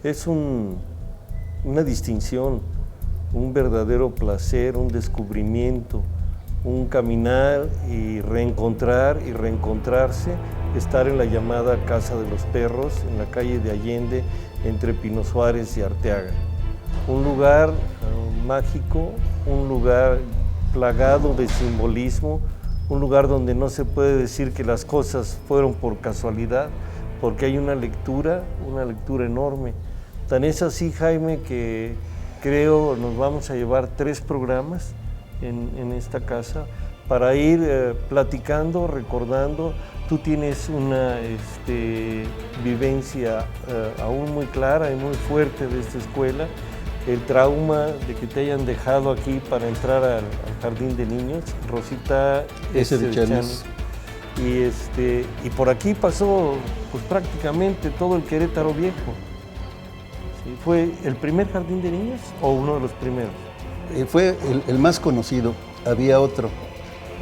Es una distinción, un verdadero placer, un descubrimiento, un caminar y reencontrarse, estar en la llamada Casa de los Perros, en la calle de Allende, entre Pino Suárez y Arteaga. Un lugar mágico, un lugar plagado de simbolismo, un lugar donde no se puede decir que las cosas fueron por casualidad, porque hay una lectura enorme. Tan es así, Jaime, que creo nos vamos a llevar 3 programas en esta casa para ir platicando, recordando. Tú tienes una vivencia aún muy clara y muy fuerte de esta escuela, el trauma de que te hayan dejado aquí para entrar al jardín de niños, Rosita S. de Chanes. Y por aquí pasó pues prácticamente todo el Querétaro viejo. ¿Sí? ¿Fue el primer jardín de niños o uno de los primeros? Fue el más conocido, había otro,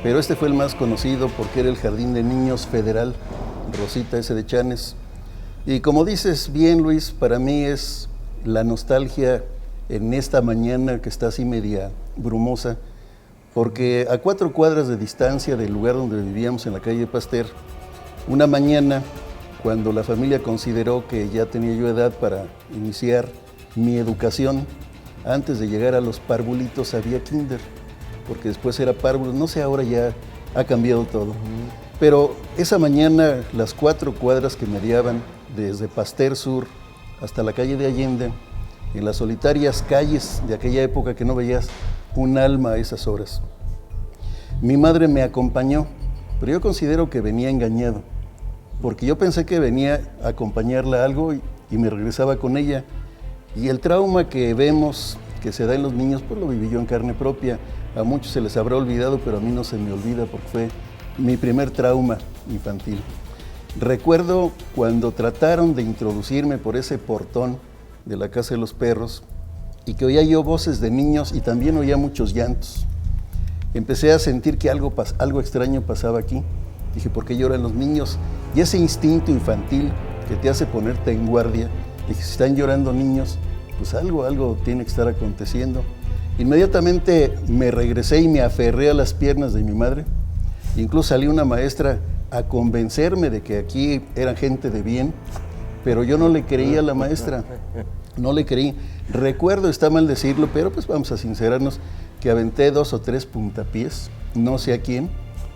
pero este fue el más conocido porque era el Jardín de Niños Federal, Rosita S. de Chanes. Y como dices bien, Luis, para mí es la nostalgia en esta mañana que está así media brumosa, porque a 4 cuadras de distancia del lugar donde vivíamos, en la calle Pasteur, una mañana, cuando la familia consideró que ya tenía yo edad para iniciar mi educación, antes de llegar a los parvulitos había kinder, porque después era párvulos, no sé, ahora ya ha cambiado todo. Pero esa mañana, las 4 cuadras que mediaban desde Pasteur Sur hasta la calle de Allende, en las solitarias calles de aquella época que no veías un alma a esas horas. Mi madre me acompañó, pero yo considero que venía engañado, porque yo pensé que venía a acompañarla a algo y me regresaba con ella. Y el trauma que vemos que se da en los niños, pues lo viví yo en carne propia. A muchos se les habrá olvidado, pero a mí no se me olvida porque fue mi primer trauma infantil. Recuerdo cuando trataron de introducirme por ese portón de la Casa de los Perros y que oía yo voces de niños y también oía muchos llantos. Empecé a sentir que algo extraño pasaba aquí. Dije, ¿por qué lloran los niños? Y ese instinto infantil que te hace ponerte en guardia, dije, si están llorando niños, pues algo tiene que estar aconteciendo. Inmediatamente me regresé y me aferré a las piernas de mi madre. Incluso salió una maestra a convencerme de que aquí eran gente de bien, pero yo no le creía a la maestra, no le creí. Recuerdo, está mal decirlo, pero pues vamos a sincerarnos, que aventé 2 o 3 puntapiés, no sé a quién,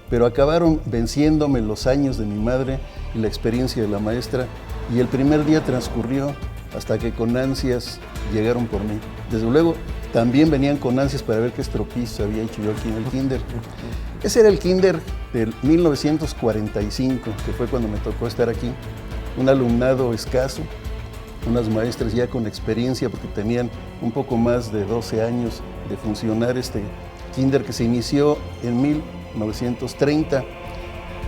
pero acabaron venciéndome los años de mi madre y la experiencia de la maestra, y el primer día transcurrió hasta que con ansias llegaron por mí. Desde luego, también venían con ansias para ver qué estropicio había hecho yo aquí en el kinder. Ese era el kinder del 1945, que fue cuando me tocó estar aquí. Un alumnado escaso, unas maestras ya con experiencia porque tenían un poco más de 12 años de funcionar este kinder que se inició en 1930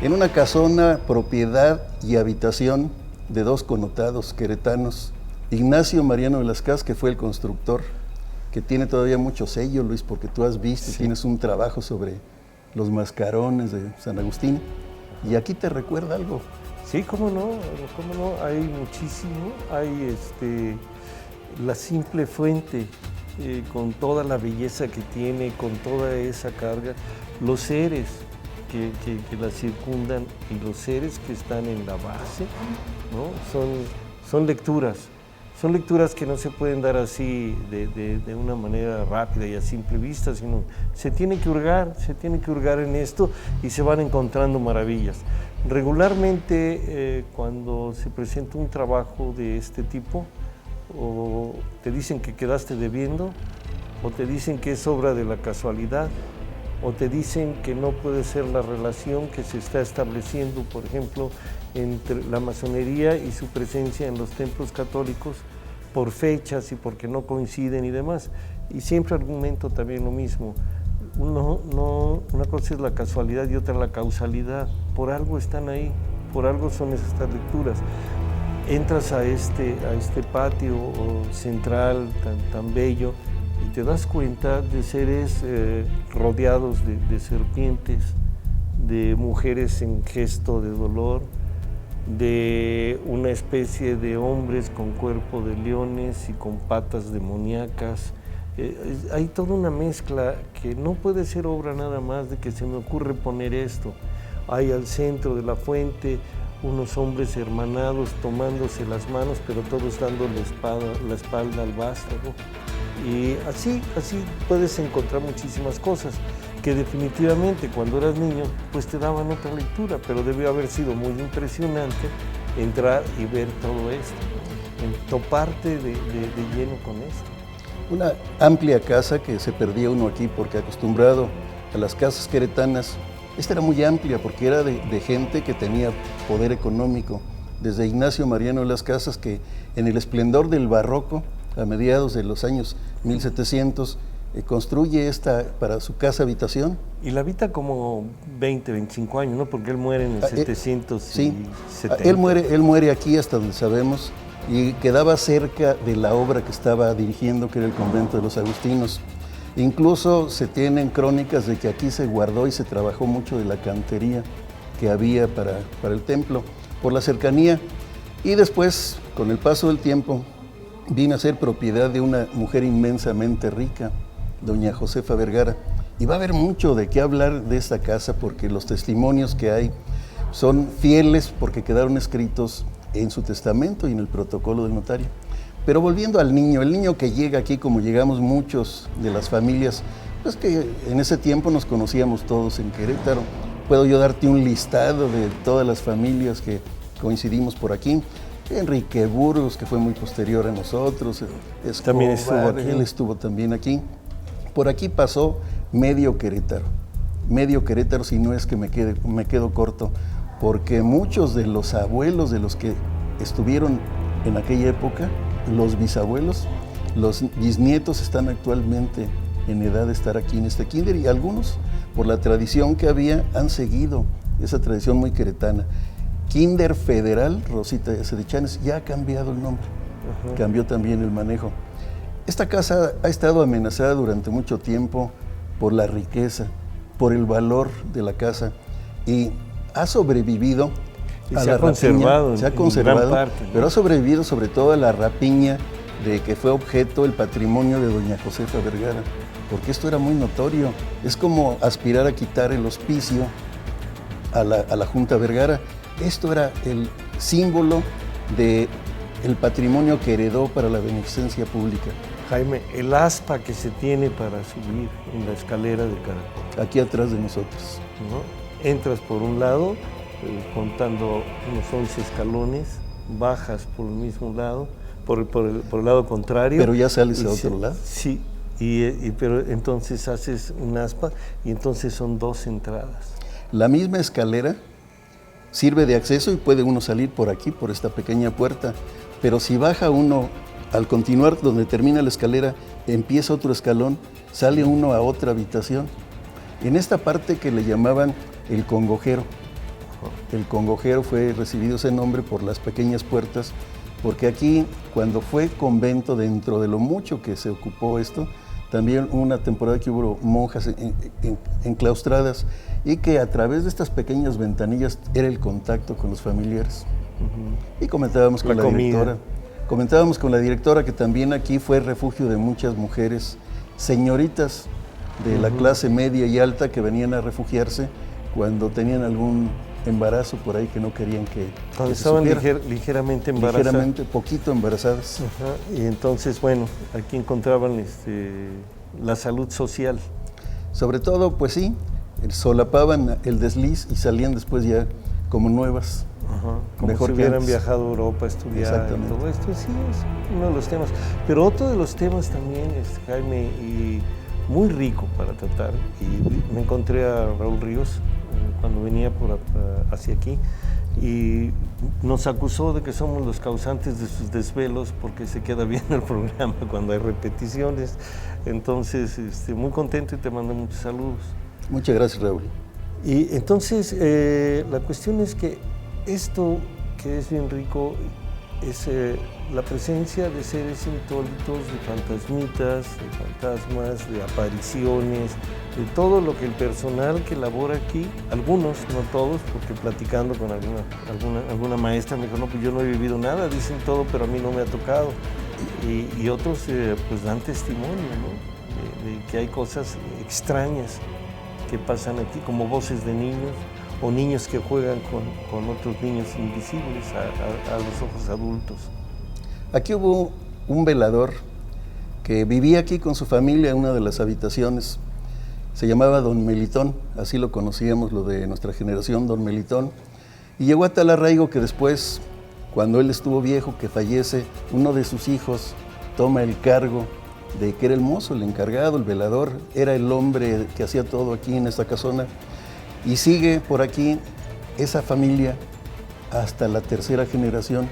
en una casona, propiedad y habitación de 2 connotados queretanos, Ignacio Mariano de las Casas, que fue el constructor, que tiene todavía mucho sello, Luis, porque tú has visto, sí, tienes un trabajo sobre los mascarones de San Agustín, y aquí te recuerda algo. Sí, cómo no, hay muchísimo, hay la simple fuente, con toda la belleza que tiene, con toda esa carga, los seres que la circundan y los seres que están en la base, ¿no? Son lecturas que no se pueden dar así de una manera rápida y a simple vista, sino se tiene que hurgar en esto y se van encontrando maravillas. Regularmente cuando se presenta un trabajo de este tipo, o te dicen que quedaste debiendo, o te dicen que es obra de la casualidad, o te dicen que no puede ser la relación que se está estableciendo, por ejemplo, entre la masonería y su presencia en los templos católicos por fechas y porque no coinciden y demás. Y siempre argumento también lo mismo. Una cosa es la casualidad y otra la causalidad. Por algo están ahí, por algo son estas lecturas. Entras a este patio central tan bello y te das cuenta de seres rodeados de serpientes, de mujeres en gesto de dolor, de una especie de hombres con cuerpo de leones y con patas demoníacas. Hay toda una mezcla que no puede ser obra nada más de que se me ocurre poner esto. Hay al centro de la fuente unos hombres hermanados tomándose las manos, pero todos dando la espalda al vástago. Y así puedes encontrar muchísimas cosas que definitivamente cuando eras niño pues te daban otra lectura, pero debió haber sido muy impresionante entrar y ver todo esto, toparte de lleno con esto. Una amplia casa que se perdía uno aquí porque acostumbrado a las casas queretanas, esta era muy amplia porque era de gente que tenía poder económico, desde Ignacio Mariano de las Casas, que en el esplendor del barroco, a mediados de los años 1700, construye esta para su casa habitación. Y la habita como 20, 25 años, ¿no? Porque él muere en el 770. Sí, él muere aquí hasta donde sabemos, y quedaba cerca de la obra que estaba dirigiendo, que era el convento de los agustinos. Incluso se tienen crónicas de que aquí se guardó y se trabajó mucho de la cantería que había para el templo, por la cercanía. Y después, con el paso del tiempo, vino a ser propiedad de una mujer inmensamente rica, doña Josefa Vergara. Y va a haber mucho de qué hablar de esta casa, porque los testimonios que hay son fieles porque quedaron escritos en su testamento y en el protocolo del notario. Pero volviendo al niño, el niño que llega aquí, como llegamos muchos de las familias, pues que en ese tiempo nos conocíamos todos en Querétaro. Puedo yo darte un listado de todas las familias que coincidimos por aquí. Enrique Burgos, que fue muy posterior a nosotros, Escobar, también estuvo aquí. Él estuvo también aquí. Por aquí pasó medio Querétaro, si no es que me quedo corto, porque muchos de los abuelos de los que estuvieron en aquella época, los bisabuelos, los bisnietos están actualmente en edad de estar aquí en este kinder, y algunos, por la tradición que había, han seguido esa tradición muy queretana. Kinder Federal Rosita S. de Chanes, ya ha cambiado el nombre, cambió también el manejo. Esta casa ha estado amenazada durante mucho tiempo por la riqueza, por el valor de la casa, y ha sobrevivido y a se la ha conservado, rapiña, se ha en conservado, gran parte, ¿no? Pero ha sobrevivido sobre todo a la rapiña de que fue objeto el patrimonio de doña Josefa Vergara, porque esto era muy notorio. Es como aspirar a quitar el hospicio a la Junta Vergara. Esto era el símbolo del patrimonio que heredó para la beneficencia pública. Jaime, el aspa que se tiene para subir en la escalera del caracol. Aquí atrás de nosotros, ¿no? Entras por un lado, contando unos 11 escalones, bajas por el mismo lado, por el lado contrario. Pero ya sales a otro lado. Sí, pero entonces haces un aspa y entonces son 2 entradas. La misma escalera sirve de acceso y puede uno salir por aquí, por esta pequeña puerta, pero si baja uno, al continuar donde termina la escalera, empieza otro escalón, sale uno a otra habitación. En esta parte que le llamaban el congojero. El congojero fue recibido ese nombre por las pequeñas puertas, porque aquí, cuando fue convento, dentro de lo mucho que se ocupó esto, también hubo una temporada que hubo monjas enclaustradas, y que a través de estas pequeñas ventanillas era el contacto con los familiares. Y comentábamos con la directora que también aquí fue refugio de muchas mujeres, señoritas de la clase media y alta, que venían a refugiarse cuando tenían algún embarazo por ahí que no querían que estaban ligeramente embarazadas. Ligeramente, poquito embarazadas. Y entonces, bueno, aquí encontraban la salud social. Sobre todo, pues sí, solapaban el desliz y salían después ya como nuevas. Como mejor si que hubieran antes. viajado a Europa a estudiar y todo esto. Sí, es uno de los temas. Pero otro de los temas también, Jaime, y muy rico para tratar, y me encontré a Raúl Ríos cuando venía hacia aquí, y nos acusó de que somos los causantes de sus desvelos porque se queda viendo el programa cuando hay repeticiones. Entonces, muy contento y te mando muchos saludos. Muchas gracias, Raúl. Y entonces, la cuestión es que esto, que es bien rico, es la presencia de seres insólitos, de fantasmitas, de fantasmas, de apariciones, de todo lo que el personal que labora aquí, algunos, no todos, porque platicando con alguna maestra me dijo, no, pues yo no he vivido nada, dicen todo, pero a mí no me ha tocado. Y otros pues dan testimonio, ¿no? de que hay cosas extrañas que pasan aquí, como voces de niños, o niños que juegan con otros niños invisibles a los ojos adultos. Aquí hubo un velador que vivía aquí con su familia en una de las habitaciones. Se llamaba Don Melitón, así lo conocíamos, lo de nuestra generación, Don Melitón. Y llegó a tal arraigo que después, cuando él estuvo viejo, que fallece, uno de sus hijos toma el cargo de que era el mozo, el encargado, el velador, era el hombre que hacía todo aquí en esta casona. Y sigue por aquí esa familia hasta la tercera generación.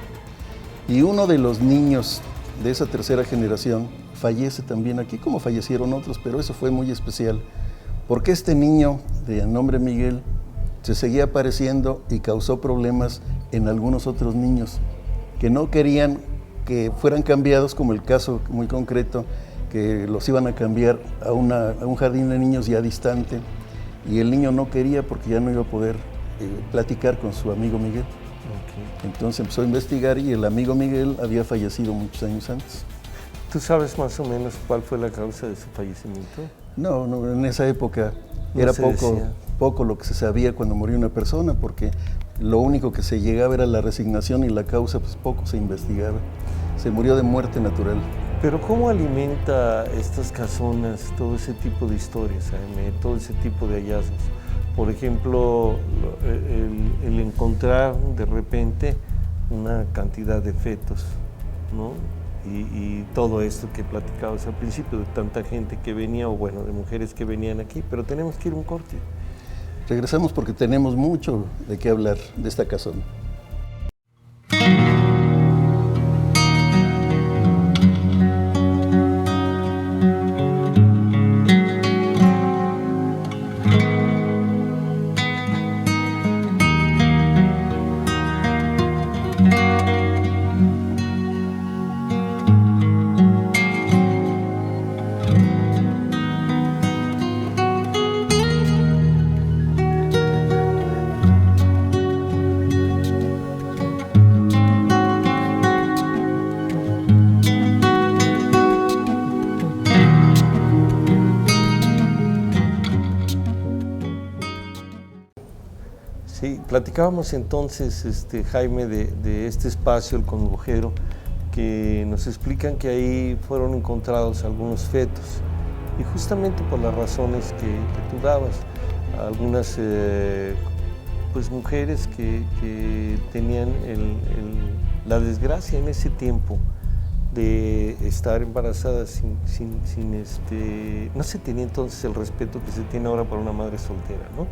Y uno de los niños de esa tercera generación fallece también aquí, como fallecieron otros, pero eso fue muy especial, porque este niño de nombre Miguel se seguía apareciendo y causó problemas en algunos otros niños que no querían que fueran cambiados, como el caso muy concreto, que los iban a cambiar a un jardín de niños ya distante. Y el niño no quería porque ya no iba a poder platicar con su amigo Miguel. Okay. Entonces empezó a investigar y el amigo Miguel había fallecido muchos años antes. ¿Tú sabes más o menos cuál fue la causa de su fallecimiento? No, en esa época era poco lo que se sabía cuando moría una persona, porque lo único que se llegaba era la resignación y la causa, pues poco se investigaba. Se murió de muerte natural. Pero ¿cómo alimenta estas casonas todo ese tipo de historias, Jaime, todo ese tipo de hallazgos? Por ejemplo, el encontrar de repente una cantidad de fetos, ¿no? Y todo esto que platicabas al principio, de tanta gente que venía, o bueno, de mujeres que venían aquí, pero tenemos que ir a un corte. Regresamos porque tenemos mucho de qué hablar de esta casona. Sí, platicábamos entonces, Jaime, de este espacio, el Congojero, que nos explican que ahí fueron encontrados algunos fetos, y justamente por las razones que tú dabas, algunas pues mujeres que tenían la desgracia en ese tiempo de estar embarazadas no se tenía entonces el respeto que se tiene ahora para una madre soltera, ¿no?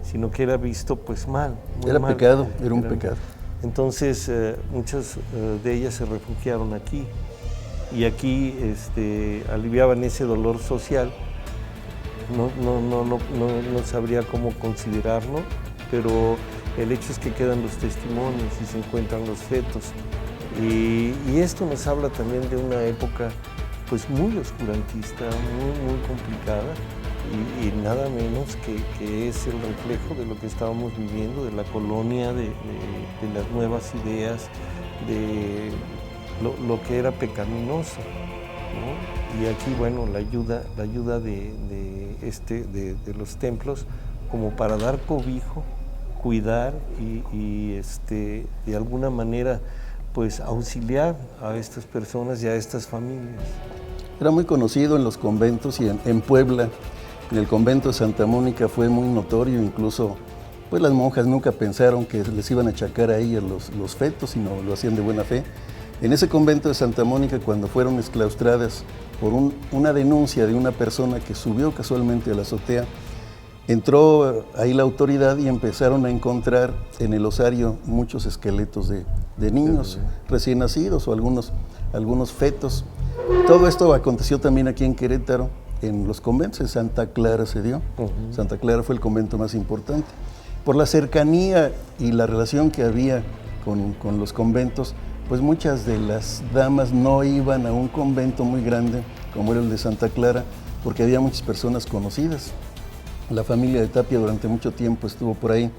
Sino que era visto pues mal. Era mal. Pecado, era un pecado. Entonces muchas de ellas se refugiaron aquí y aquí aliviaban ese dolor social. No sabría cómo considerarlo, pero el hecho es que quedan los testimonios y se encuentran los fetos. Y esto nos habla también de una época pues muy oscurantista, muy complicada. Y nada menos que es el reflejo de lo que estábamos viviendo, de la colonia, de las nuevas ideas, de lo que era pecaminoso, ¿no? Y aquí, bueno, la ayuda de los templos como para dar cobijo, cuidar y de alguna manera pues auxiliar a estas personas y a estas familias. Era muy conocido en los conventos y en Puebla. En el convento de Santa Mónica fue muy notorio, incluso pues las monjas nunca pensaron que les iban a achacar a ellas los fetos, sino lo hacían de buena fe. En ese convento de Santa Mónica, cuando fueron exclaustradas por una denuncia de una persona que subió casualmente a la azotea, entró ahí la autoridad y empezaron a encontrar en el osario muchos esqueletos de niños recién nacidos o algunos fetos. Todo esto aconteció también aquí en Querétaro, en los conventos. En Santa Clara se dio. Santa Clara fue el convento más importante. Por la cercanía y la relación que había con los conventos, pues muchas de las damas no iban a un convento muy grande, como era el de Santa Clara, porque había muchas personas conocidas. La familia de Tapia durante mucho tiempo estuvo por ahí,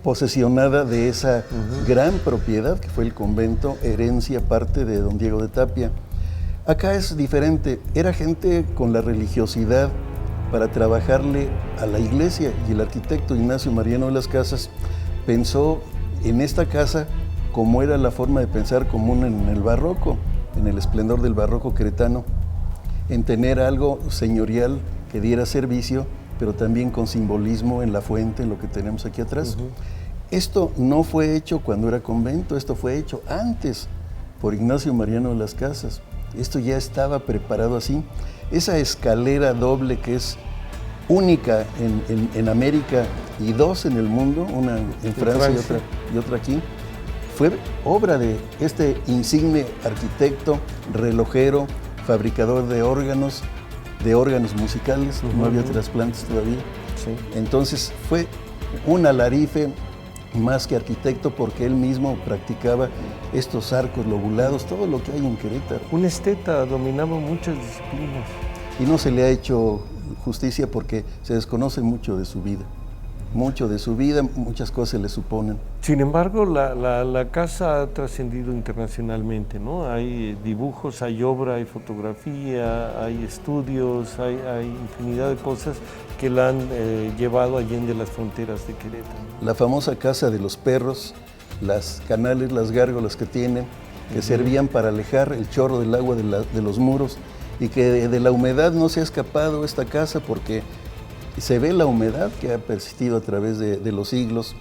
posesionada de esa gran propiedad que fue el convento, herencia parte de don Diego de Tapia. Acá es diferente, era gente con la religiosidad para trabajarle a la iglesia, y el arquitecto Ignacio Mariano de las Casas pensó en esta casa como era la forma de pensar común en el barroco, en el esplendor del barroco queretano, en tener algo señorial que diera servicio, pero también con simbolismo en la fuente, en lo que tenemos aquí atrás. Esto no fue hecho cuando era convento, esto fue hecho antes por Ignacio Mariano de las Casas. Esto ya estaba preparado así. Esa escalera doble que es única en América y dos en el mundo, una en Francia y otra aquí, fue obra de este insigne arquitecto, relojero, fabricador de órganos musicales, no había trasplantes todavía. Sí. Entonces fue un alarife más que arquitecto, porque él mismo practicaba estos arcos lobulados, todo lo que hay en Querétaro. Un esteta, dominaba muchas disciplinas. Y no se le ha hecho justicia porque se desconoce mucho de su vida. Muchas cosas le suponen. Sin embargo, la casa ha trascendido internacionalmente, ¿no? Hay dibujos, hay obra, hay fotografía, hay estudios, hay infinidad de cosas que la han llevado allende las fronteras de Querétaro. La famosa casa de los perros, las canales, las gárgolas que tienen, que servían para alejar el chorro del agua de los muros, y que de la humedad no se ha escapado esta casa, porque se ve la humedad que ha persistido a través de los siglos.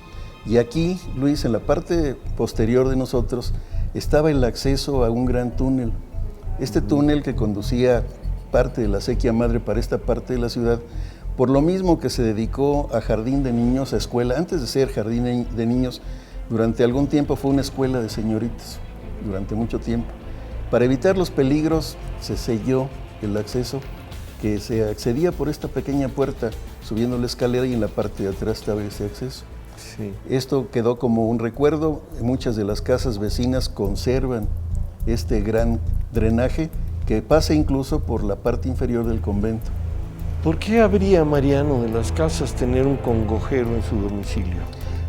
Y aquí, Luis, en la parte posterior de nosotros, estaba el acceso a un gran túnel. Este túnel que conducía parte de la acequia madre para esta parte de la ciudad, por lo mismo que se dedicó a jardín de niños, a escuela. Antes de ser jardín de niños, durante algún tiempo fue una escuela de señoritas, durante mucho tiempo. Para evitar los peligros, se selló el acceso, que se accedía por esta pequeña puerta, subiendo la escalera, y en la parte de atrás estaba ese acceso. Sí. Esto quedó como un recuerdo. Muchas de las casas vecinas conservan este gran drenaje que pasa incluso por la parte inferior del convento. ¿Por qué habría Mariano de las Casas tener un congojero en su domicilio?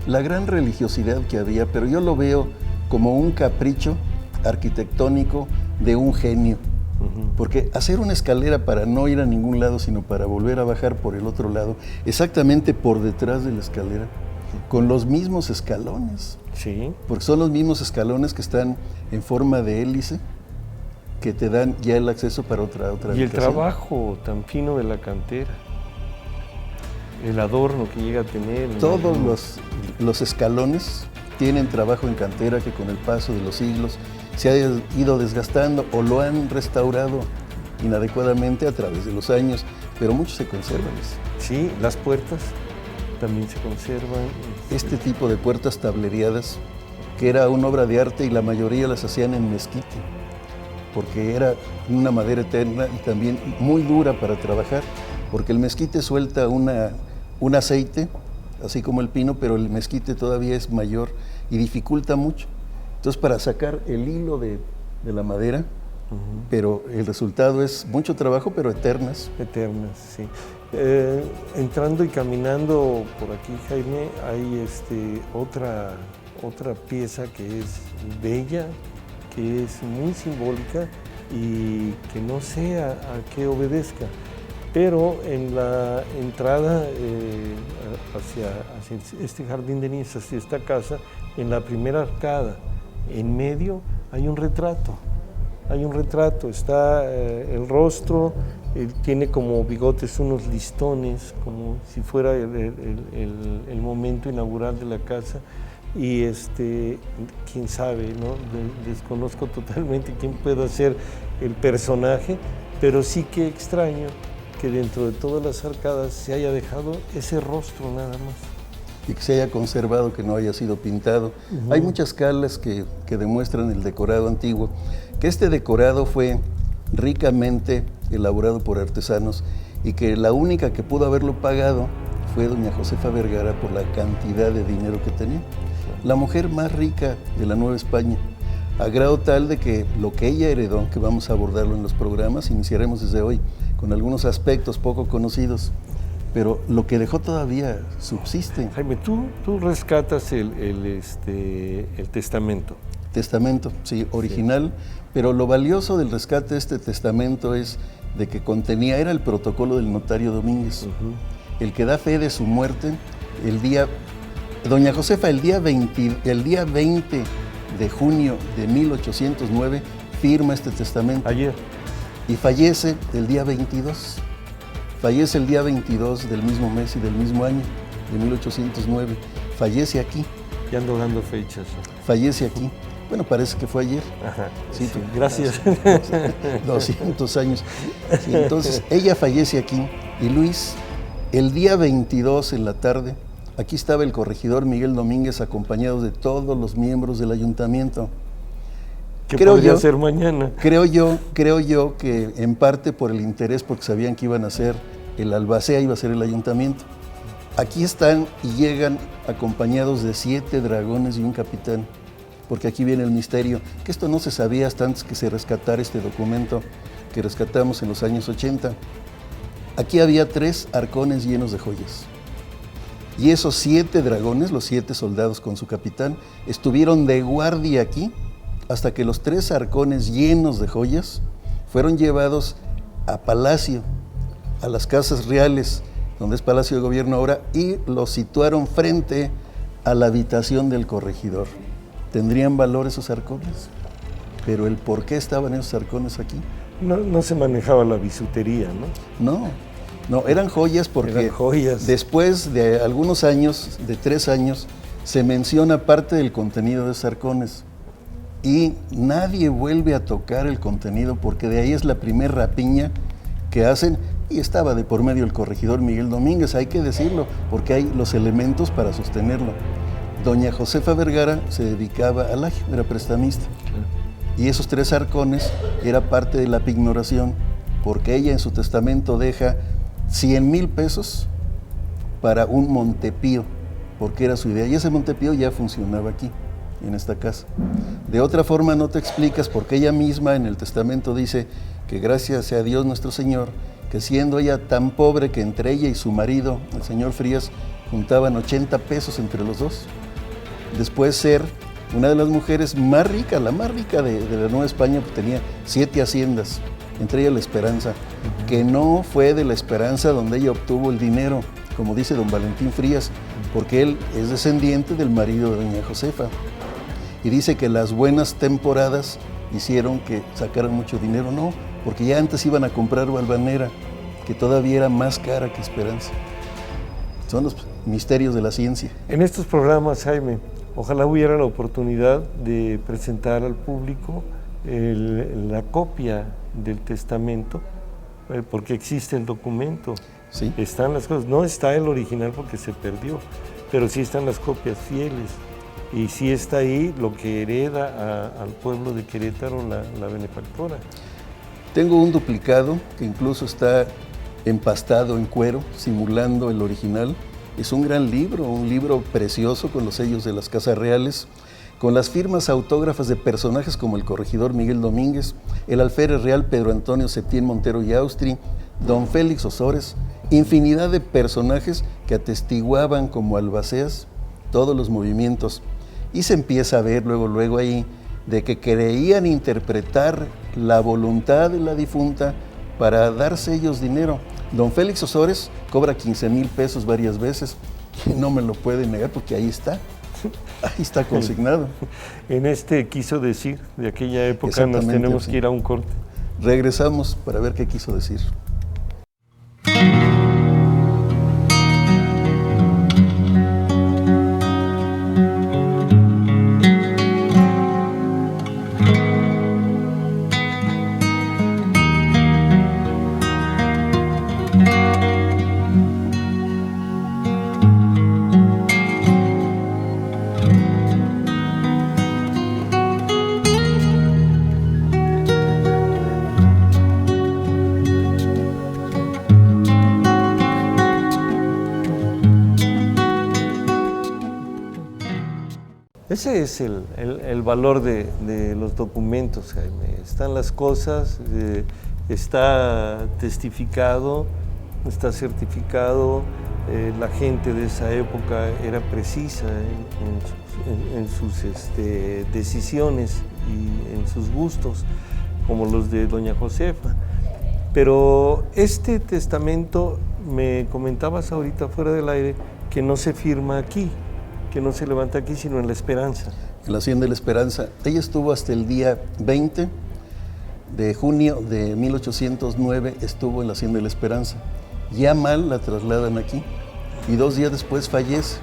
La gran religiosidad que había, pero yo lo veo como un capricho arquitectónico de un genio. Porque hacer una escalera para no ir a ningún lado, sino para volver a bajar por el otro lado, exactamente por detrás de la escalera, con los mismos escalones. Sí. Porque son los mismos escalones que están en forma de hélice, que te dan ya el acceso para otra Y el habitación. trabajo tan fino de la cantera, el adorno que llega a tener. Todos los escalones tienen trabajo en cantera que con el paso de los siglos se ha ido desgastando o lo han restaurado inadecuadamente a través de los años, pero muchos se conservan. Sí, las puertas también se conservan. Este tipo de puertas tablereadas, que era una obra de arte, y la mayoría las hacían en mezquite, porque era una madera eterna y también muy dura para trabajar, porque el mezquite suelta un aceite, así como el pino, pero el mezquite todavía es mayor y dificulta mucho. Entonces, para sacar el hilo de la madera, pero el resultado es mucho trabajo, pero eternas. Eternas, sí. Entrando y caminando por aquí, Jaime, hay otra pieza que es bella, que es muy simbólica y que no sé a qué obedezca. Pero en la entrada hacia este jardín de niños, hacia esta casa, en la primera arcada, en medio, hay un retrato. Está el rostro, tiene como bigotes unos listones, como si fuera el momento inaugural de la casa. Y quién sabe, ¿no? Desconozco totalmente quién pueda ser el personaje, pero sí que extraño que dentro de todas las arcadas se haya dejado ese rostro nada más. Y que se haya conservado, que no haya sido pintado. Hay muchas calas que demuestran el decorado antiguo, que este decorado fue ricamente elaborado por artesanos y que la única que pudo haberlo pagado fue doña Josefa Vergara por la cantidad de dinero que tenía. La mujer más rica de la Nueva España, a grado tal de que lo que ella heredó, que vamos a abordarlo en los programas, iniciaremos desde hoy con algunos aspectos poco conocidos, pero lo que dejó todavía subsiste. Jaime, tú rescatas el testamento. Testamento, sí, original, sí. Pero lo valioso del rescate de este testamento es de que contenía, era el protocolo del notario Domínguez, el que da fe de su muerte el día, doña Josefa el día 20 de junio de 1809 firma este testamento. Ayer. Y fallece el día 22. Fallece el día 22 del mismo mes y del mismo año, de 1809. Fallece aquí. Ya ando dando fechas. Fallece aquí. Bueno, parece que fue ayer. Ajá, sí, gracias. 200 años. Sí, entonces, ella fallece aquí. Y Luis, el día 22 en la tarde, aquí estaba el corregidor Miguel Domínguez acompañado de todos los miembros del ayuntamiento. ¿Qué podría ser mañana? Creo yo que en parte por el interés, porque sabían que iban a ser el albacea, iba a ser el ayuntamiento. Aquí están y llegan acompañados de 7 dragones y un capitán, porque aquí viene el misterio, que esto no se sabía hasta antes que se rescatara este documento que rescatamos en los años 80. Aquí había 3 arcones llenos de joyas. Y esos 7 dragones, los 7 soldados con su capitán, estuvieron de guardia aquí hasta que los 3 arcones llenos de joyas fueron llevados a Palacio, a las casas reales, donde es Palacio de Gobierno ahora, y los situaron frente a la habitación del corregidor. ¿Tendrían valor esos arcones? Pero el por qué estaban esos arcones aquí. No se manejaba la bisutería, ¿no? No, eran joyas porque eran joyas. Después de algunos años, de 3 años, se menciona parte del contenido de esos arcones. Y nadie vuelve a tocar el contenido porque de ahí es la primer rapiña que hacen, y estaba de por medio el corregidor Miguel Domínguez, hay que decirlo, porque hay los elementos para sostenerlo. Doña Josefa Vergara se dedicaba al agio, era prestamista. Y esos 3 arcones era parte de la pignoración, porque ella en su testamento deja 100,000 pesos para un Montepío, porque era su idea, y ese Montepío ya funcionaba aquí, en esta casa. De otra forma no te explicas porque ella misma en el testamento dice que gracias sea Dios nuestro Señor, que siendo ella tan pobre que entre ella y su marido, el señor Frías, juntaban 80 pesos entre los dos, después ser una de las mujeres más ricas, la más rica de la Nueva España, pues tenía 7 haciendas, entre ellas La Esperanza, que no fue de La Esperanza donde ella obtuvo el dinero, como dice don Valentín Frías, porque él es descendiente del marido de doña Josefa. Y dice que las buenas temporadas hicieron que sacaran mucho dinero. No, porque ya antes iban a comprar Valvanera, que todavía era más cara que Esperanza. Son los misterios de la ciencia. En estos programas, Jaime, ojalá hubiera la oportunidad de presentar al público la copia del testamento, porque existe el documento. ¿Sí? Están las cosas, no está el original porque se perdió, pero sí están las copias fieles. Y sí está ahí lo que hereda al pueblo de Querétaro la benefactora. Tengo un duplicado que incluso está empastado en cuero, simulando el original. Es un gran libro, un libro precioso con los sellos de las casas reales, con las firmas autógrafas de personajes como el corregidor Miguel Domínguez, el alférez real Pedro Antonio Septién Montero y Austri, don Félix Osores, infinidad de personajes que atestiguaban como albaceas todos los movimientos. Y se empieza a ver luego ahí de que creían interpretar la voluntad de la difunta para darse ellos dinero. Don Félix Osores cobra 15,000 pesos varias veces y no me lo puede negar porque ahí está consignado. En quiso decir, de aquella época nos tenemos que ir a un corte. Regresamos para ver qué quiso decir. Ese es el valor de los documentos, Jaime. Están las cosas, está testificado, está certificado, la gente de esa época era precisa en sus decisiones y en sus gustos, como los de doña Josefa. Pero este testamento, me comentabas ahorita fuera del aire, que no se firma aquí, que no se levanta aquí, sino en La Esperanza. En la Hacienda de La Esperanza. Ella estuvo hasta el día 20 de junio de 1809, estuvo en la Hacienda de La Esperanza. Ya mal la trasladan aquí y 2 días después fallece.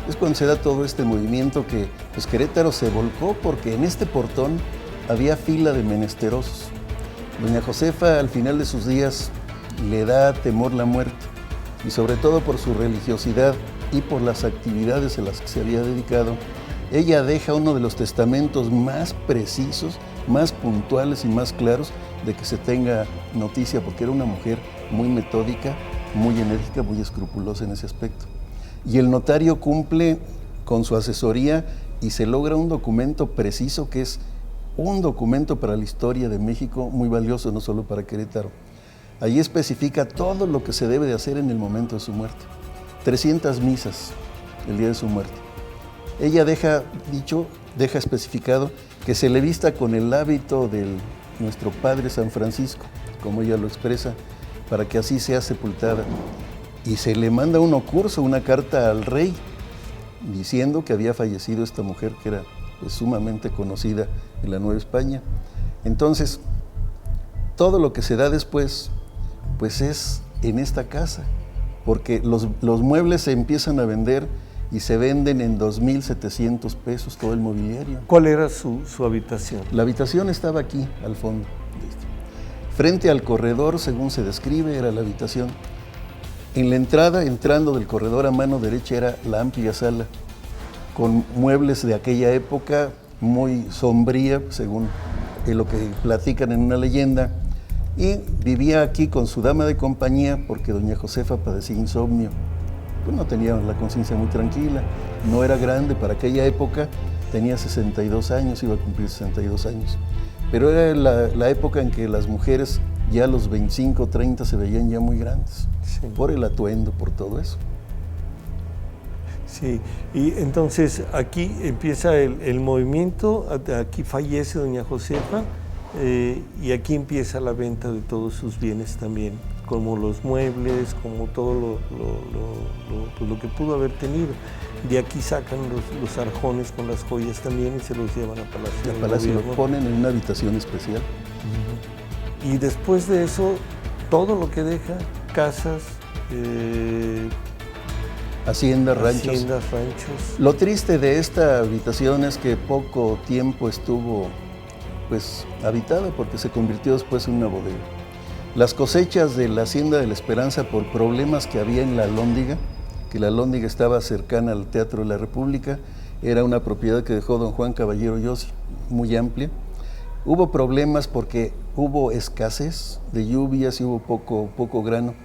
Es cuando se da todo este movimiento que pues, Querétaro se volcó porque en este portón había fila de menesterosos. Doña Josefa al final de sus días le da temor la muerte y sobre todo por su religiosidad y por las actividades a las que se había dedicado, ella deja uno de los testamentos más precisos, más puntuales y más claros de que se tenga noticia, porque era una mujer muy metódica, muy enérgica, muy escrupulosa en ese aspecto. Y el notario cumple con su asesoría y se logra un documento preciso que es un documento para la historia de México muy valioso, no solo para Querétaro. Allí especifica todo lo que se debe de hacer en el momento de su muerte. 300 misas el día de su muerte. Ella deja especificado que se le vista con el hábito de nuestro Padre San Francisco, como ella lo expresa, para que así sea sepultada. Y se le manda un ocurso, una carta al rey, diciendo que había fallecido esta mujer que era pues, sumamente conocida en la Nueva España. Entonces, todo lo que se da después, pues es en esta casa, porque los muebles se empiezan a vender y se venden en 2,700 pesos todo el mobiliario. ¿Cuál era su habitación? La habitación estaba aquí, al fondo. Frente al corredor, según se describe, era la habitación. En la entrada, entrando del corredor a mano derecha, era la amplia sala, con muebles de aquella época, muy sombría, según lo que platican en una leyenda, y vivía aquí con su dama de compañía, porque doña Josefa padecía insomnio. Pues no tenía la conciencia muy tranquila, no era grande para aquella época, tenía 62 años, iba a cumplir 62 años. Pero era la época en que las mujeres ya a los 25, 30 se veían ya muy grandes, sí, por el atuendo, por todo eso. Sí, y entonces aquí empieza el movimiento, aquí fallece doña Josefa y aquí empieza la venta de todos sus bienes también, como los muebles, como todo lo que pudo haber tenido. De aquí sacan los arjones con las joyas también y se los llevan a Palacio. Al Palacio lo ponen en una habitación especial. Y después de eso, todo lo que deja, casas, haciendas, ranchos. Lo triste de esta habitación es que poco tiempo estuvo pues habitada porque se convirtió después en una bodega. Las cosechas de la Hacienda de la Esperanza por problemas que había en la Alhóndiga, que la Alhóndiga estaba cercana al Teatro de la República, era una propiedad que dejó don Juan Caballero Yossi, muy amplia. Hubo problemas porque hubo escasez de lluvias y hubo poco grano.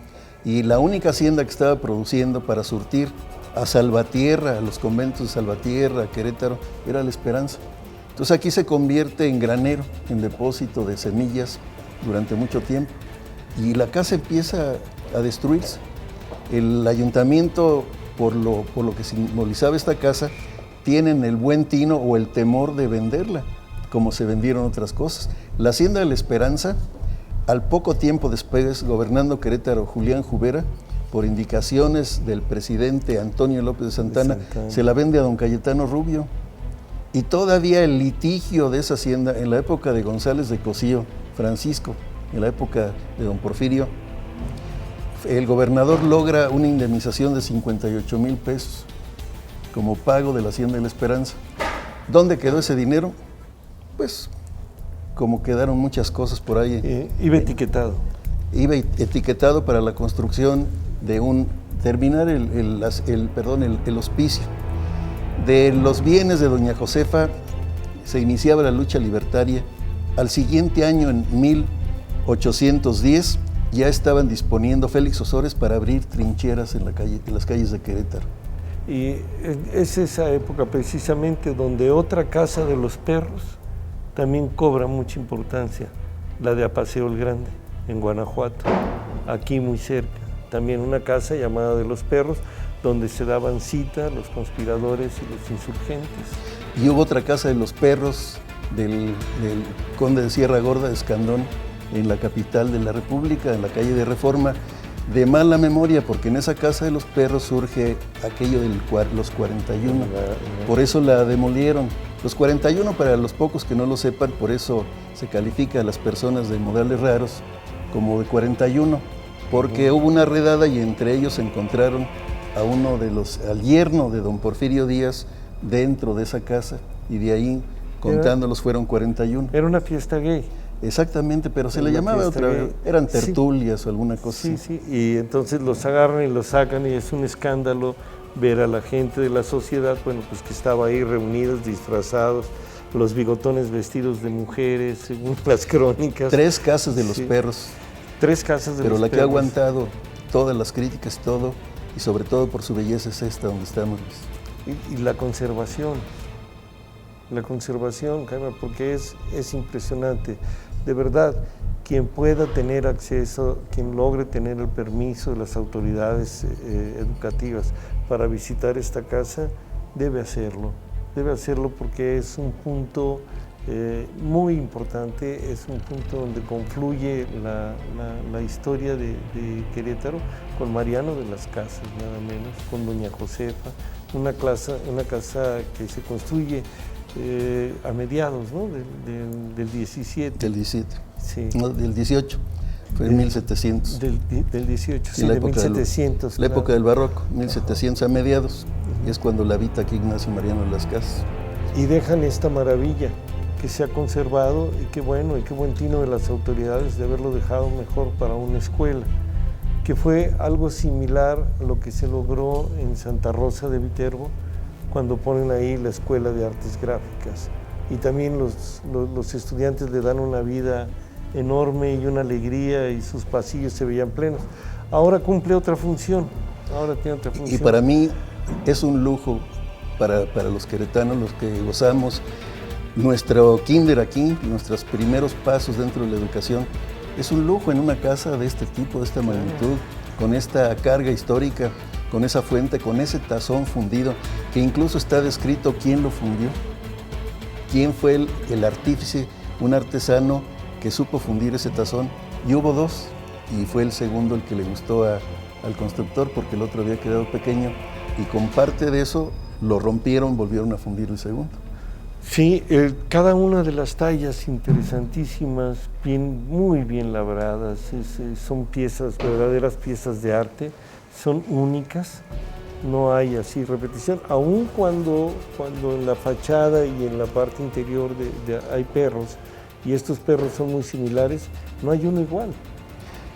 Y la única hacienda que estaba produciendo para surtir a Salvatierra, a los conventos de Salvatierra, a Querétaro, era La Esperanza. Entonces aquí se convierte en granero, en depósito de semillas durante mucho tiempo. Y la casa empieza a destruirse. El ayuntamiento, por lo que simbolizaba esta casa, tienen el buen tino o el temor de venderla, como se vendieron otras cosas. La Hacienda de la Esperanza, al poco tiempo después, gobernando Querétaro Julián Jubera, por indicaciones del presidente Antonio López de Santana, se la vende a don Cayetano Rubio. Y todavía el litigio de esa hacienda, en la época de González de Cosío, Francisco, en la época de don Porfirio, el gobernador logra una indemnización de 58,000 pesos como pago de la Hacienda de la Esperanza. ¿Dónde quedó ese dinero? Pues como quedaron muchas cosas por ahí. Iba etiquetado. Iba etiquetado para la construcción de terminar el hospicio. De los bienes de doña Josefa se iniciaba la lucha libertaria. Al siguiente año, en 1810, ya estaban disponiendo Félix Osores para abrir trincheras en las calles de Querétaro. Y es esa época precisamente donde otra casa de los perros también cobra mucha importancia, la de Apaseo el Grande, en Guanajuato, aquí muy cerca. También una casa llamada de los perros, donde se daban cita los conspiradores y los insurgentes. Y hubo otra casa de los perros del conde de Sierra Gorda, de Escandón, en la capital de la República, en la calle de Reforma, de mala memoria, porque en esa casa de los perros surge aquello de los 41. Por eso la demolieron. Los 41, para los pocos que no lo sepan, por eso se califica a las personas de modales raros como de 41, porque hubo una redada y entre ellos se encontraron al yerno de don Porfirio Díaz dentro de esa casa, y de ahí, contándolos, fueron 41. Era una fiesta gay. Exactamente, pero se le llamaba otra vez, eran tertulias o alguna cosa así. Sí, y entonces los agarran y los sacan y es un escándalo ver a la gente de la sociedad, bueno, pues que estaba ahí reunidos, disfrazados, los bigotones vestidos de mujeres, según las crónicas. 3 casas de los perros. 3 casas de los perros. Pero la que ha aguantado todas las críticas, todo, y sobre todo por su belleza, es esta donde estamos. Y la conservación, Jaime, porque es impresionante. De verdad, quien pueda tener acceso, quien logre tener el permiso de las autoridades educativas para visitar esta casa, debe hacerlo porque es un punto muy importante, es un punto donde confluye la historia de Querétaro con Mariano de las Casas, nada menos, con doña Josefa, una casa que se construye a mediados, ¿no? del 17. Del 17. Sí. No, del 18. Fue en 1700. Del 18, sí, de 1700. La época del barroco, 1700 a mediados, y es cuando la habita aquí Ignacio Mariano de las Casas. Y dejan esta maravilla que se ha conservado, y qué bueno, y qué buen tino de las autoridades de haberlo dejado mejor para una escuela, que fue algo similar a lo que se logró en Santa Rosa de Viterbo, cuando ponen ahí la Escuela de Artes Gráficas. Y también los estudiantes le dan una vida enorme y una alegría, y sus pasillos se veían plenos. Ahora cumple otra función, tiene otra función. Y para mí es un lujo, para los queretanos, los que gozamos nuestro kinder aquí, nuestros primeros pasos dentro de la educación, es un lujo en una casa de este tipo, de esta magnitud, con esta carga histórica, con esa fuente, con ese tazón fundido, que incluso está descrito quién lo fundió, quién fue el artífice, un artesano que supo fundir ese tazón. Y hubo 2, y fue el segundo el que le gustó al constructor, porque el otro había quedado pequeño, y con parte de eso lo rompieron, volvieron a fundir el segundo. Sí, cada una de las tallas interesantísimas, muy bien labradas, son piezas, verdaderas piezas de arte, son únicas, no hay así repetición, aun cuando en la fachada y en la parte interior hay perros, y estos perros son muy similares, no hay uno igual.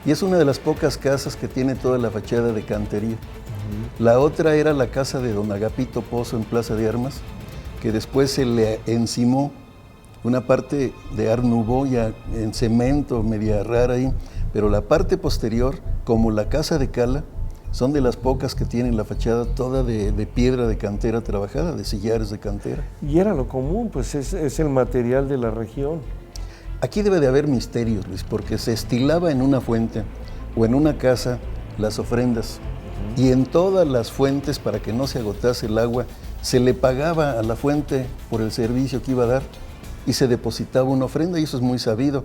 Y es una de las pocas casas que tiene toda la fachada de cantería. La otra era la casa de don Agapito Pozo en Plaza de Armas, que después se le encimó una parte de Art Nouveau ya en cemento, media rara ahí, pero la parte posterior, como la casa de Cala, son de las pocas que tienen la fachada toda de piedra de cantera trabajada, de sillares de cantera. Y era lo común, pues es el material de la región. Aquí debe de haber misterios, Luis, porque se estilaba en una fuente o en una casa las ofrendas, y en todas las fuentes, para que no se agotase el agua, se le pagaba a la fuente por el servicio que iba a dar, y se depositaba una ofrenda, y eso es muy sabido.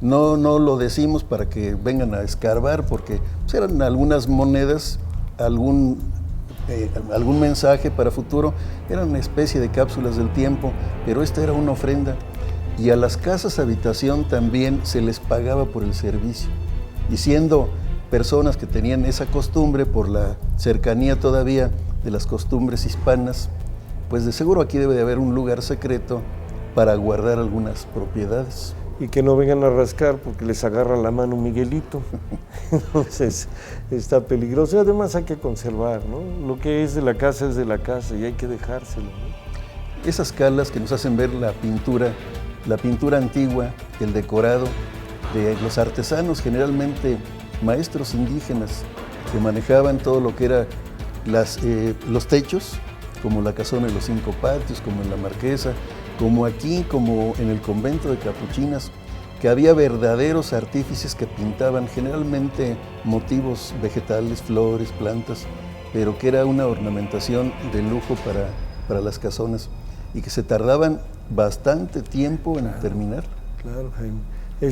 No lo decimos para que vengan a escarbar, porque pues, eran algunas monedas, algún mensaje para futuro, eran una especie de cápsulas del tiempo, pero esta era una ofrenda. Y a las casas habitación también se les pagaba por el servicio. Y siendo personas que tenían esa costumbre, por la cercanía todavía de las costumbres hispanas, pues de seguro aquí debe de haber un lugar secreto para guardar algunas propiedades. Y que no vengan a rascar porque les agarra la mano Miguelito. Entonces está peligroso. Y además hay que conservar, ¿no? Lo que es de la casa es de la casa y hay que dejárselo, ¿no? Esas calas que nos hacen ver la pintura antigua, el decorado de los artesanos, generalmente maestros indígenas, que manejaban todo lo que era los techos, como la casona de los 5 patios, como en la Marquesa, como aquí, como en el convento de Capuchinas, que había verdaderos artífices que pintaban generalmente motivos vegetales, flores, plantas, pero que era una ornamentación de lujo para las casonas y que se tardaban bastante tiempo en terminar. Claro, Jaime.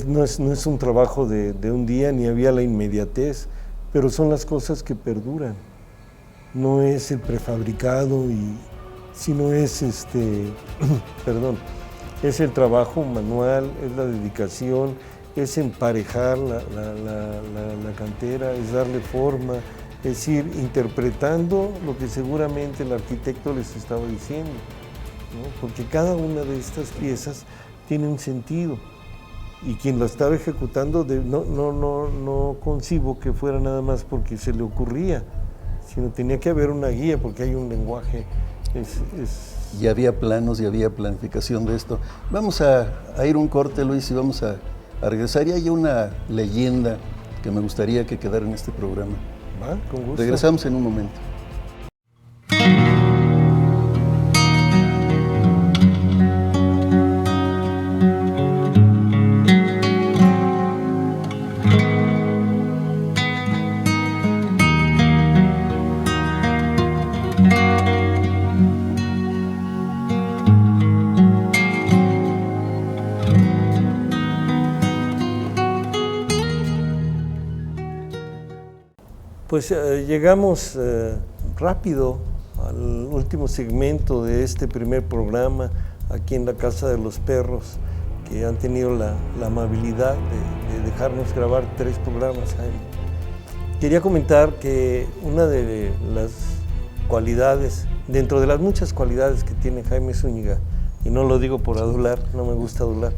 No es un trabajo de un día, ni había la inmediatez, pero son las cosas que perduran. No es el prefabricado, sino es perdón, es el trabajo manual, es la dedicación, es emparejar la cantera, es darle forma, es ir interpretando lo que seguramente el arquitecto les estaba diciendo, ¿no? Porque cada una de estas piezas tiene un sentido y quien lo estaba ejecutando no concibo que fuera nada más porque se le ocurría, sino tenía que haber una guía porque hay un lenguaje. Y había planos y había planificación de esto. Vamos a ir un corte, Luis, y vamos a regresar. Y hay una leyenda que me gustaría que quedara en este programa. ¿Va? Con gusto. Regresamos en un momento. Pues llegamos rápido al último segmento de este primer programa aquí en la Casa de los Perros, que han tenido la amabilidad de dejarnos grabar 3 programas, Jaime. Quería comentar que una de las cualidades, dentro de las muchas cualidades que tiene Jaime Zúñiga, y no lo digo por adular, no me gusta adular,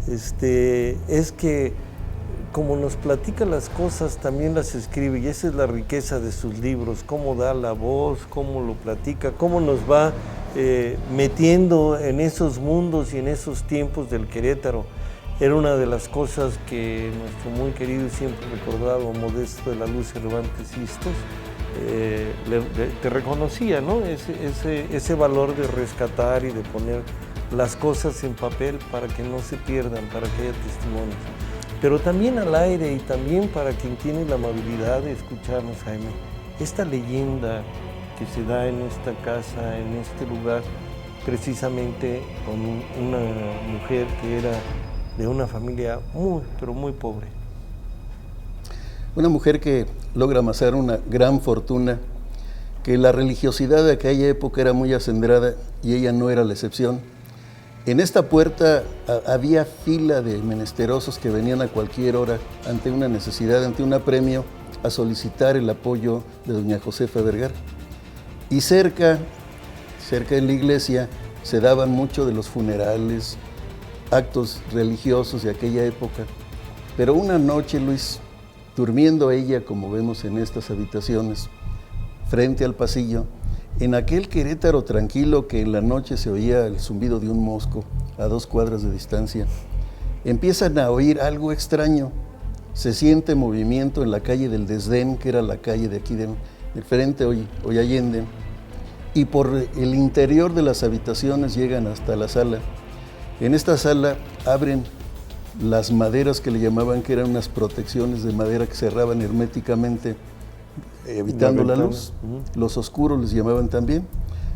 es que como nos platica las cosas, también las escribe, y esa es la riqueza de sus libros, cómo da la voz, cómo lo platica, cómo nos va metiendo en esos mundos y en esos tiempos del Querétaro. Era una de las cosas que nuestro muy querido y siempre recordado Modesto de la Luz Cervantes Sistos te reconocía, ¿no? Ese valor de rescatar y de poner las cosas en papel para que no se pierdan, para que haya testimonios. Pero también al aire y también para quien tiene la amabilidad de escucharnos, Jaime, esta leyenda que se da en esta casa, en este lugar, precisamente con una mujer que era de una familia muy, pero muy pobre. Una mujer que logra amasar una gran fortuna, que la religiosidad de aquella época era muy acendrada y ella no era la excepción. En esta puerta había fila de menesterosos que venían a cualquier hora ante una necesidad, ante un apremio, a solicitar el apoyo de doña Josefa Vergara. Y cerca de la iglesia, se daban mucho de los funerales, actos religiosos de aquella época. Pero una noche, Luis, durmiendo ella, como vemos en estas habitaciones, frente al pasillo, en aquel Querétaro tranquilo que en la noche se oía el zumbido de un mosco a 2 cuadras de distancia, empiezan a oír algo extraño. Se siente movimiento en la calle del Desdén, que era la calle de aquí del frente, hoy Allende, y por el interior de las habitaciones llegan hasta la sala. En esta sala abren las maderas que le llamaban, que eran unas protecciones de madera que cerraban herméticamente, evitando la luz. Los oscuros les llamaban también.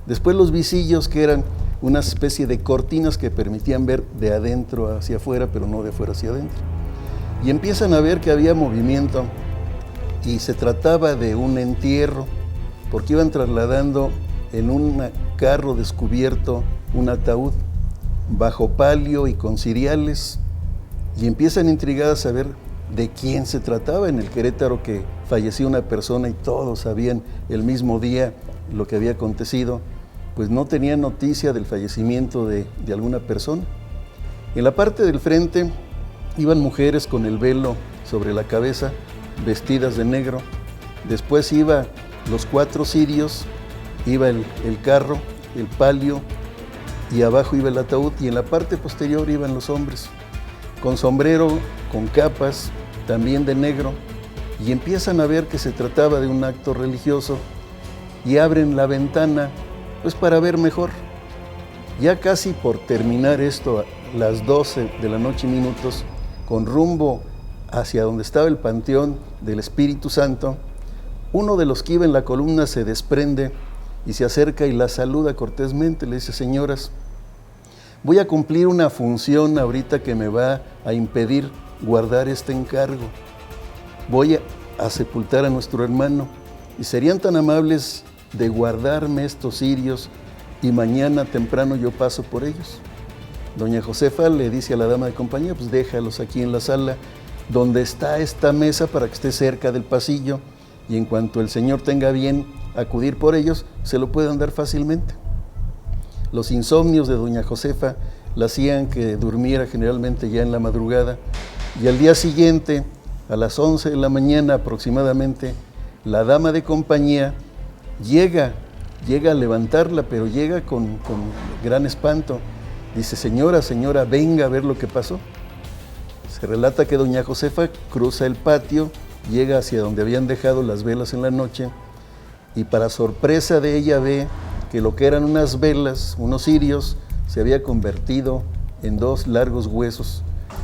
Después los visillos, que eran una especie de cortinas que permitían ver de adentro hacia afuera, pero no de afuera hacia adentro. Y empiezan a ver que había movimiento y se trataba de un entierro, porque iban trasladando en un carro descubierto un ataúd bajo palio y con ciriales, y empiezan intrigadas a ver de quién se trataba. En el Querétaro que falleció una persona y todos sabían el mismo día lo que había acontecido, pues no tenían noticia del fallecimiento de alguna persona. En la parte del frente iban mujeres con el velo sobre la cabeza, vestidas de negro. Después iban los 4 cirios, iba el carro, el palio, y abajo iba el ataúd, y en la parte posterior iban los hombres, con sombrero, con capas, también de negro, y empiezan a ver que se trataba de un acto religioso, y abren la ventana pues para ver mejor. Ya casi por terminar esto, a las 12 de la noche y minutos, con rumbo hacia donde estaba el panteón del Espíritu Santo, uno de los que iba en la columna se desprende y se acerca y la saluda cortésmente, le dice: señoras, voy a cumplir una función ahorita que me va a impedir guardar este encargo. Voy a sepultar a nuestro hermano y serían tan amables de guardarme estos cirios y mañana temprano yo paso por ellos. Doña Josefa le dice a la dama de compañía: pues déjalos aquí en la sala donde está esta mesa para que esté cerca del pasillo y en cuanto el señor tenga bien acudir por ellos, se lo puedan dar fácilmente. Los insomnios de doña Josefa la hacían que durmiera generalmente ya en la madrugada, y al día siguiente, a las 11 de la mañana aproximadamente, la dama de compañía llega a levantarla, pero llega con gran espanto. Dice: señora, venga a ver lo que pasó. Se relata que doña Josefa cruza el patio, llega hacia donde habían dejado las velas en la noche, y para sorpresa de ella ve que lo que eran unas velas, unos cirios, se había convertido en 2 largos huesos,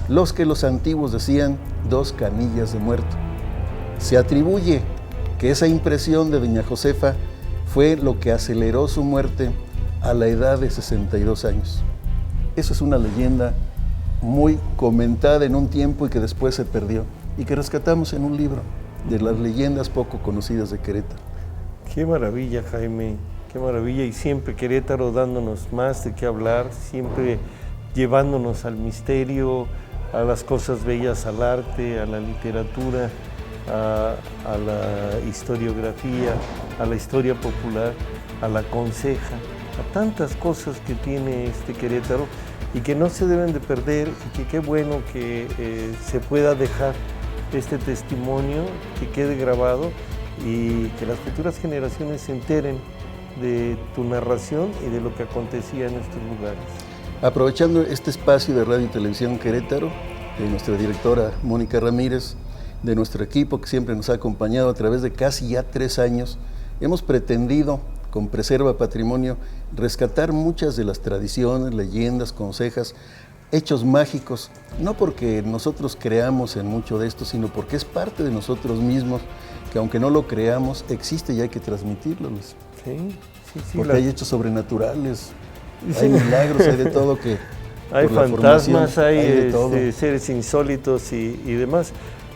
los que los antiguos decían 2 canillas de muerto. Se atribuye que esa impresión de doña Josefa fue lo que aceleró su muerte a la edad de 62 años. Eso es una leyenda muy comentada en un tiempo y que después se perdió, y que rescatamos en un libro de las leyendas poco conocidas de Querétaro. Qué maravilla, Jaime, qué maravilla, y siempre Querétaro dándonos más de qué hablar, siempre llevándonos al misterio, a las cosas bellas, al arte, a la literatura, a la historiografía, a la historia popular, a la conseja, a tantas cosas que tiene este Querétaro y que no se deben de perder, y que qué bueno que se pueda dejar este testimonio, que quede grabado y que las futuras generaciones se enteren de tu narración y de lo que acontecía en estos lugares. Aprovechando este espacio de Radio y Televisión Querétaro, de nuestra directora Mónica Ramírez, de nuestro equipo que siempre nos ha acompañado a través de casi ya 3 años, hemos pretendido con Preserva Patrimonio rescatar muchas de las tradiciones, leyendas, consejas, hechos mágicos, no porque nosotros creamos en mucho de esto, sino porque es parte de nosotros mismos, que aunque no lo creamos, existe y hay que transmitirlo. Sí. Porque hay hechos sobrenaturales, hay milagros, hay de todo que... Hay fantasmas, hay seres insólitos y demás.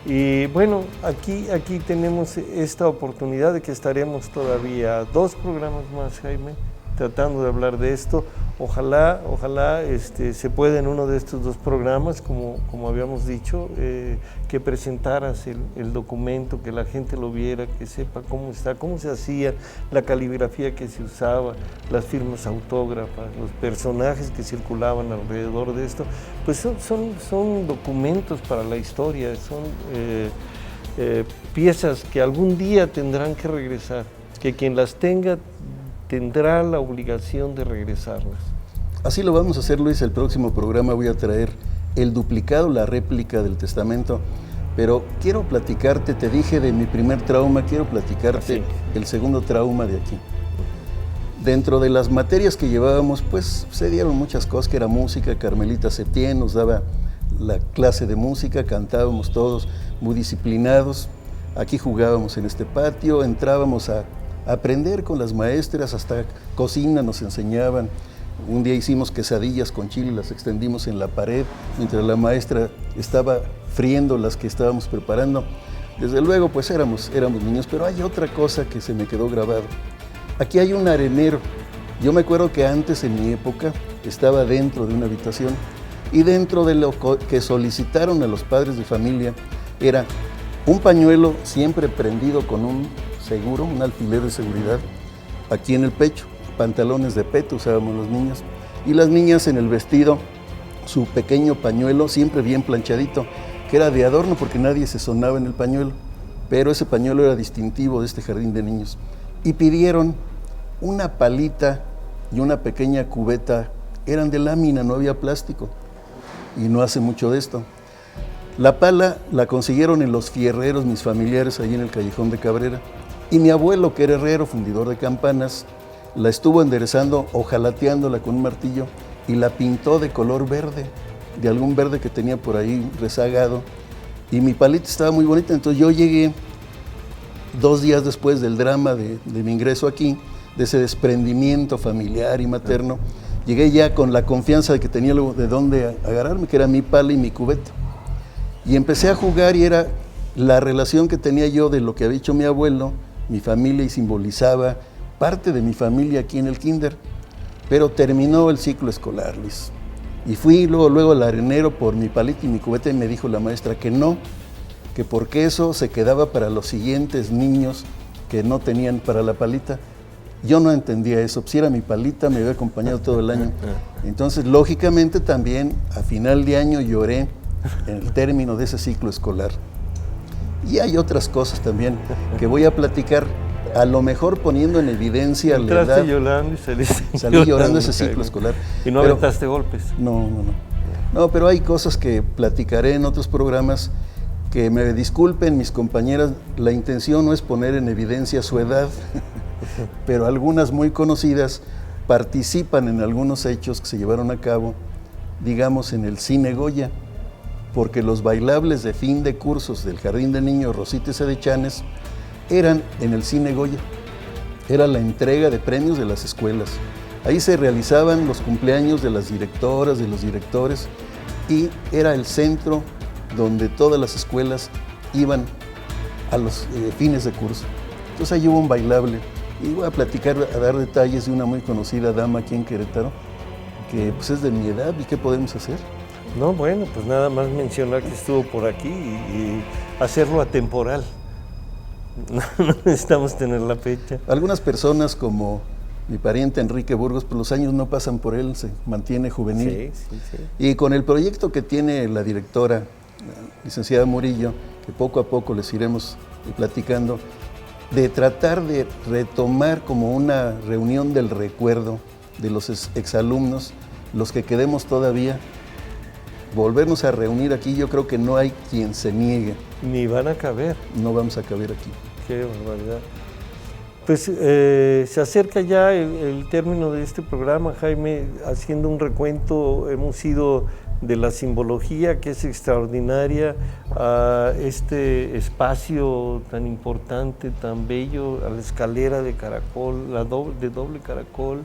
Y bueno, aquí tenemos esta oportunidad de que estaremos todavía 2 programas más, Jaime, tratando de hablar de esto. Ojalá se pueda en uno de estos 2 programas, como habíamos dicho, que presentaras el documento, que la gente lo viera, que sepa cómo está, cómo se hacía, la caligrafía que se usaba, las firmas autógrafas, los personajes que circulaban alrededor de esto. Pues son documentos para la historia, son piezas que algún día tendrán que regresar, que quien las tenga tendrá la obligación de regresarlas. Así lo vamos a hacer, Luis. El próximo programa voy a traer el duplicado, la réplica del testamento, pero quiero platicarte, te dije de mi primer trauma, quiero platicarte el segundo trauma de aquí. Dentro de las materias que llevábamos, pues se dieron muchas cosas, que era música. Carmelita Septién nos daba la clase de música, cantábamos todos muy disciplinados. Aquí jugábamos en este patio, entrábamos a aprender con las maestras, hasta cocina nos enseñaban. Un día hicimos quesadillas con chile, las extendimos en la pared, mientras la maestra estaba friendo las que estábamos preparando. Desde luego, pues éramos niños, pero hay otra cosa que se me quedó grabado. Aquí hay un arenero. Yo me acuerdo que antes, en mi época, estaba dentro de una habitación, y dentro de lo que solicitaron a los padres de familia era un pañuelo siempre prendido con un seguro, un alfiler de seguridad, aquí en el pecho, pantalones de peto usábamos los niños, y las niñas en el vestido, su pequeño pañuelo, siempre bien planchadito, que era de adorno porque nadie se sonaba en el pañuelo, pero ese pañuelo era distintivo de este jardín de niños. Y pidieron una palita y una pequeña cubeta, eran de lámina, no había plástico, y no hace mucho de esto. La pala la consiguieron en Los Fierreros, mis familiares, ahí en el Callejón de Cabrera, Y mi abuelo, que era herrero, fundidor de campanas, la estuvo enderezando, ojalateándola con un martillo, y la pintó de color verde, de algún verde que tenía por ahí rezagado. Y mi palita estaba muy bonita, entonces yo llegué 2 días después del drama de mi ingreso aquí, de ese desprendimiento familiar y materno, llegué ya con la confianza de que tenía de dónde agarrarme, que era mi pala y mi cubeta. Y empecé a jugar y era la relación que tenía yo de lo que había dicho mi abuelo, mi familia, y simbolizaba parte de mi familia aquí en el kinder. Pero terminó el ciclo escolar, Luis. Y fui luego al arenero por mi palita y mi cubeta, y me dijo la maestra que no, que porque eso se quedaba para los siguientes niños que no tenían para la palita. Yo no entendía eso, pues si era mi palita, me había acompañado todo el año. Entonces, lógicamente también a final de año lloré en el término de ese ciclo escolar. Y hay otras cosas también que voy a platicar, a lo mejor poniendo en evidencia la edad. Llorando y salí llorando ese ciclo escolar. ¿Y no aventaste golpes? No. No, pero hay cosas que platicaré en otros programas, que me disculpen mis compañeras, la intención no es poner en evidencia su edad, pero algunas muy conocidas participan en algunos hechos que se llevaron a cabo, digamos, en el Cine Goya, porque los bailables de fin de cursos del Jardín de Niños Rosita y Sedechanes eran en el Cine Goya. Era la entrega de premios de las escuelas. Ahí se realizaban los cumpleaños de las directoras, de los directores, y era el centro donde todas las escuelas iban a los fines de curso. Entonces ahí hubo un bailable, y voy a platicar, a dar detalles de una muy conocida dama aquí en Querétaro, que pues es de mi edad, ¿y qué podemos hacer? No, bueno, pues nada más mencionar que estuvo por aquí y hacerlo atemporal. No necesitamos tener la fecha. Algunas personas, como mi pariente Enrique Burgos, pues los años no pasan por él, se mantiene juvenil. Sí. Y con el proyecto que tiene la directora, la licenciada Murillo, que poco a poco les iremos platicando, de tratar de retomar como una reunión del recuerdo de los exalumnos, los que quedemos todavía, volvernos a reunir aquí. Yo creo que no hay quien se niegue. Ni van a caber. No vamos a caber aquí. Qué barbaridad. Pues se acerca ya el término de este programa, Jaime, haciendo un recuento. Hemos ido de la simbología, que es extraordinaria, a este espacio tan importante, tan bello, a la escalera de caracol, de doble caracol,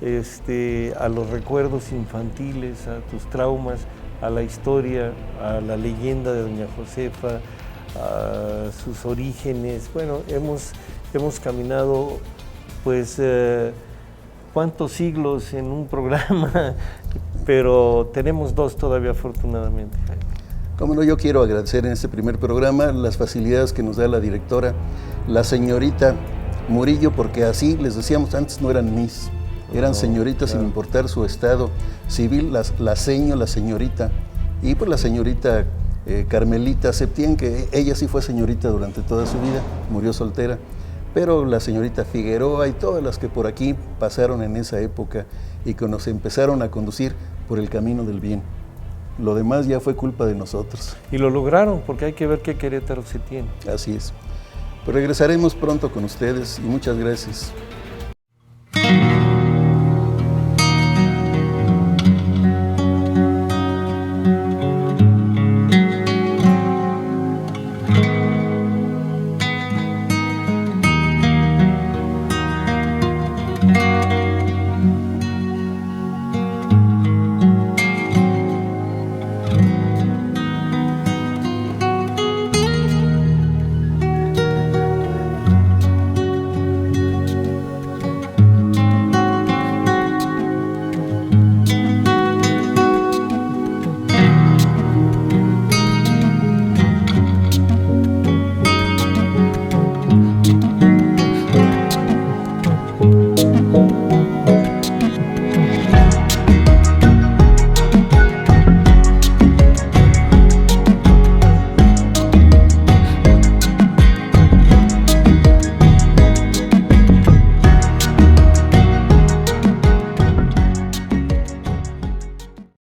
a los recuerdos infantiles, a tus traumas, a la historia, a la leyenda de Doña Josefa, a sus orígenes. Bueno, hemos caminado, pues, cuántos siglos en un programa, pero tenemos 2 todavía, afortunadamente. Cómo no, yo quiero agradecer en este primer programa las facilidades que nos da la directora, la señorita Murillo, porque así les decíamos antes, no eran mis, eran señoritas, claro, sin importar su estado civil, la señorita, y pues la señorita Carmelita Septién, que ella sí fue señorita durante toda su vida, murió soltera, pero la señorita Figueroa y todas las que por aquí pasaron en esa época y que nos empezaron a conducir por el camino del bien. Lo demás ya fue culpa de nosotros. Y lo lograron, porque hay que ver qué Querétaro se tiene. Así es. Pues regresaremos pronto con ustedes y muchas gracias.